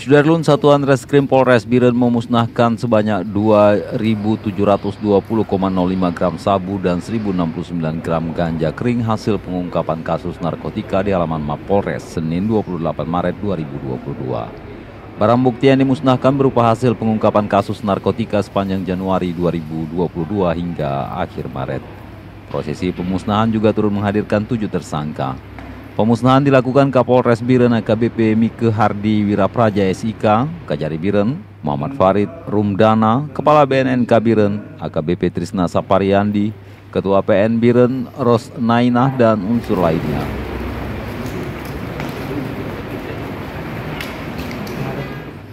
Sudarlun, Satuan Reskrim Polres Biren memusnahkan sebanyak 2.720,05 gram sabu dan 1.069 gram ganja kering hasil pengungkapan kasus narkotika di halaman Mapolres Senin 28 Maret 2022. Barang bukti yang dimusnahkan berupa hasil pengungkapan kasus narkotika sepanjang Januari 2022 hingga akhir Maret. Prosesi pemusnahan juga turut menghadirkan 7 tersangka. Pemusnahan dilakukan Kapolres Biren AKBP Mike Hardi Wirapraja SIK, Kajari Biren, Muhammad Farid Rumdana, Kepala BNNK Biren, AKBP Trisna Sapariandi, Ketua PN Biren Ros Nainah, dan unsur lainnya.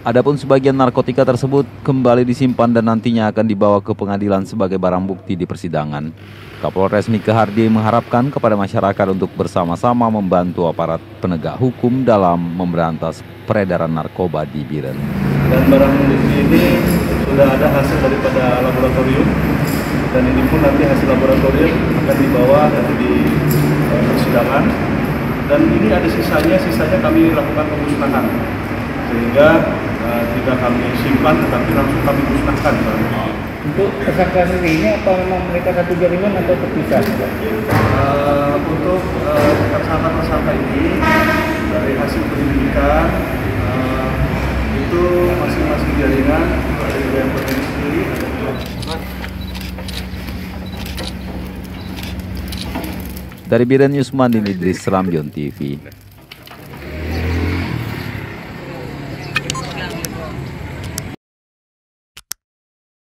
Adapun sebagian narkotika tersebut kembali disimpan dan nantinya akan dibawa ke pengadilan sebagai barang bukti di persidangan. Kapolres Mike Hardi mengharapkan kepada masyarakat untuk bersama-sama membantu aparat penegak hukum dalam memberantas peredaran narkoba di Biren. Dan barang bukti ini sudah ada hasil daripada laboratorium, dan ini pun nanti hasil laboratorium akan dibawa di persidangan. Dan ini ada sisanya kami lakukan pemusnahan, sehingga tidak kami simpan tetapi langsung kami musnahkan. Untuk tersangka sendiri ini apa memang mereka satu jaringan atau terpisah? Untuk tersangka ini dari hasil penyelidikan itu masing-masing jaringan dari BNN sendiri. Dari Biren Yusman, Idris, Ramjon TV.